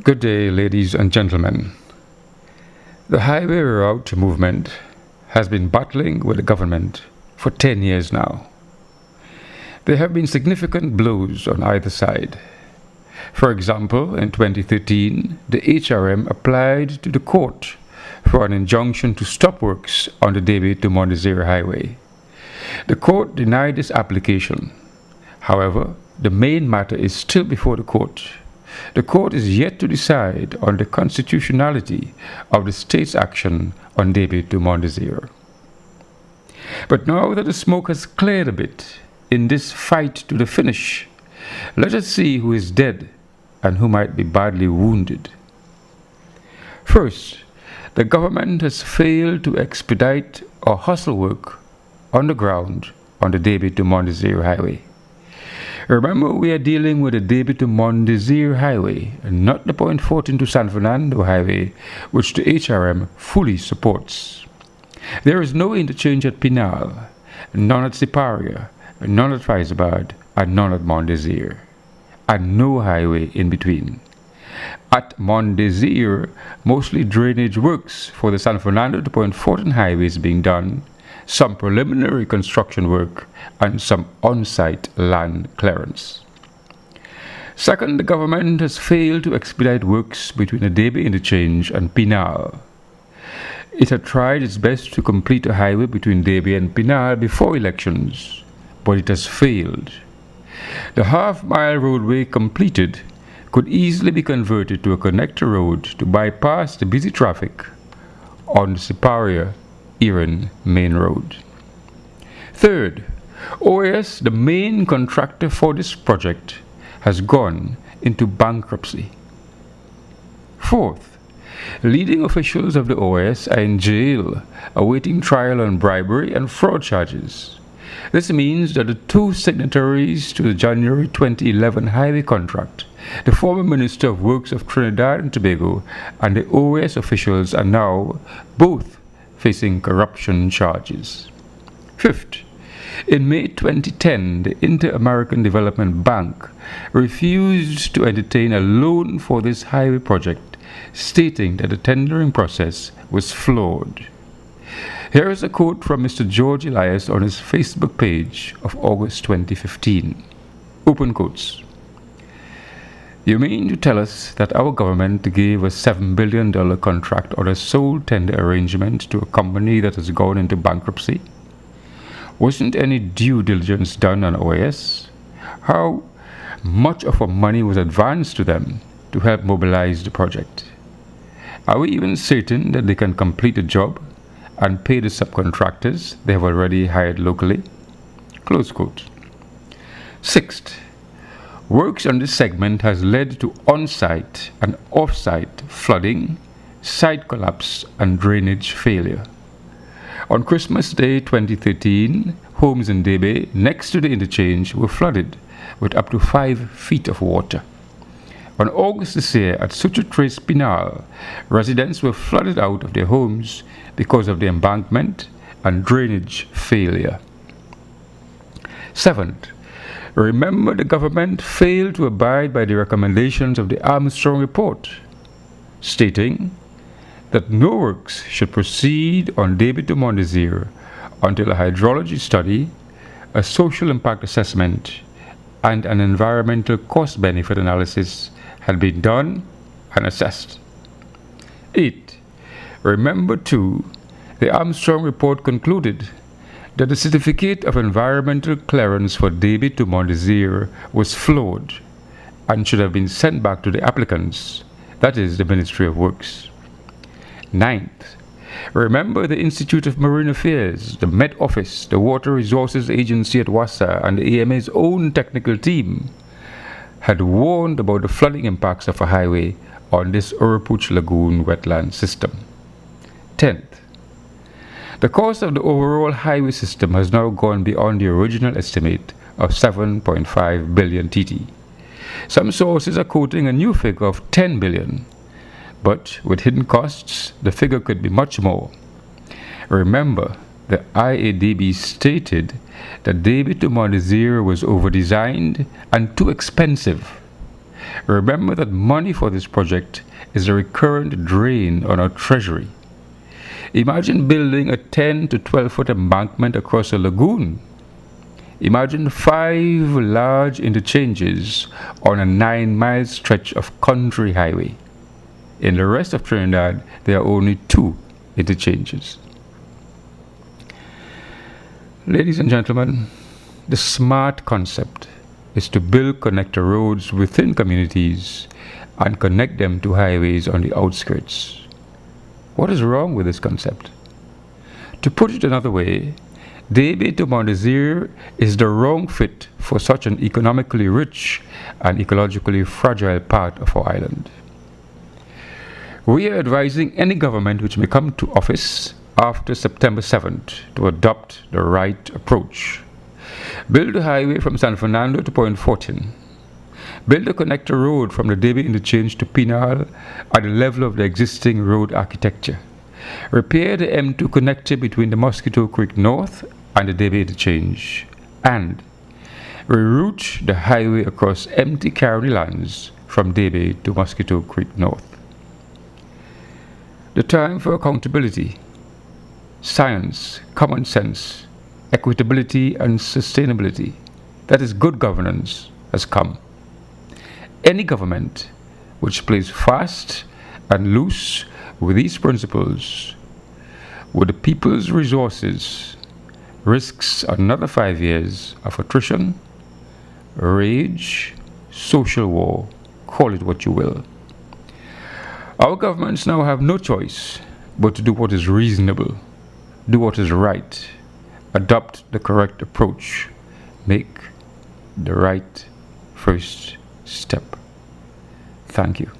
Good day, ladies and gentlemen. The highway reroute movement has been battling with the government for 10 years now. There have been significant blows on either side. For example, in 2013, the HRM applied to the court for an injunction to stop works on the Debe to Mon Desir highway. The court denied this application. However, the main matter is still before the court. The court is yet to decide on the constitutionality of the state's action on Debe to Mon Desir. But now that the smoke has cleared a bit in this fight to the finish, let us see who is dead and who might be badly wounded. First, the government has failed to expedite or hustle work on the ground on the Debe to Mon Desir highway. Remember, we are dealing with the Debe to Mon Desir highway and not the FORTIN to San Fernando highway, which the HRM fully supports. There is no interchange at PENAL, none at Siparia, none at Faizabad, and none at Mon Desir, and no highway in between. At Mon Desir, mostly drainage works for the San Fernando to FORTIN highway is being done, some preliminary construction work, and some on-site land clearance. Second, the government has failed to expedite works between the Debe interchange and PENAL. It had tried its best to complete a highway between Debe and PENAL before elections, but it has failed. The half-mile roadway completed could easily be converted to a connector road to bypass the busy traffic on the Siparia-Iran main road. Third, OAS, the main contractor for this project, has gone into bankruptcy. Fourth, leading officials of the OAS are in jail, awaiting trial on bribery and fraud charges. This means that the two signatories to the January 2011 highway contract, the former Minister of Works of Trinidad and Tobago, and the OAS officials are now both facing corruption charges. Fifth, in May 2010, the Inter-American Development Bank refused to entertain a loan for this highway project, stating that the tendering process was flawed. Here is a quote from Mr. George Elias on his Facebook page of August 2015. Open quotes. "You mean to tell us that our government gave a $7 billion contract on a sole tender arrangement to a company that has gone into bankruptcy? Wasn't any due diligence done on OAS? How much of our money was advanced to them to help mobilize the project? Are we even certain that they can complete the job and pay the subcontractors they have already hired locally?" Close quote. Sixth, works on this segment has led to on-site and off-site flooding, site collapse, and drainage failure. On Christmas Day 2013, homes in Debe next to the interchange were flooded with up to 5 feet of water. On August this year at Suture PENAL, residents were flooded out of their homes because of the embankment and drainage failure. Seventh, remember the government failed to abide by the recommendations of the Armstrong report, stating that no works should proceed on Debe to Mon Desir until a hydrology study, a social impact assessment, and an environmental cost-benefit analysis had been done and assessed. 8. Remember too, the Armstrong report concluded that the certificate of environmental clearance for Debe to Mon Desir was flawed and should have been sent back to the applicants, that is, the Ministry of Works. 9th, remember the Institute of Marine Affairs, the Met Office, the Water Resources Agency at Wassa, and the AMA's own technical team had warned about the flooding impacts of a highway on this Urupuch Lagoon wetland system. 10th, the cost of the overall highway system has now gone beyond the original estimate of 7.5 billion TT. Some sources are quoting a new figure of 10 billion. But with hidden costs, the figure could be much more. Remember, the IADB stated that Debe to Mon Desir was overdesigned and too expensive. Remember that money for this project is a recurrent drain on our treasury. Imagine building a 10 to 12-foot embankment across a lagoon. Imagine 5 large interchanges on a 9-mile stretch of country highway. In the rest of Trinidad, there are only 2 interchanges. Ladies and gentlemen, the smart concept is to build connector roads within communities and connect them to highways on the outskirts. What is wrong with this concept? To put it another way, Debe to Mon Desir is the wrong fit for such an economically rich and ecologically fragile part of our island. We are advising any government which may come to office after September 7th to adopt the right approach. Build a highway from San Fernando to Point FORTIN. Build a connector road from the Debe interchange to PENAL at the level of the existing road architecture. Repair the M2 connector between the Mosquito Creek North and the Debe interchange. And reroute the highway across empty CARONI lands from Debe to Mosquito Creek North. The time for accountability, science, common sense, equitability and sustainability, that is good governance, has come. Any government which plays fast and loose with these principles, with the people's resources, risks another 5 years of attrition, rage, social war, call it what you will. Our governments now have no choice but to do what is reasonable, do what is right, adopt the correct approach, make the right first step. Thank you.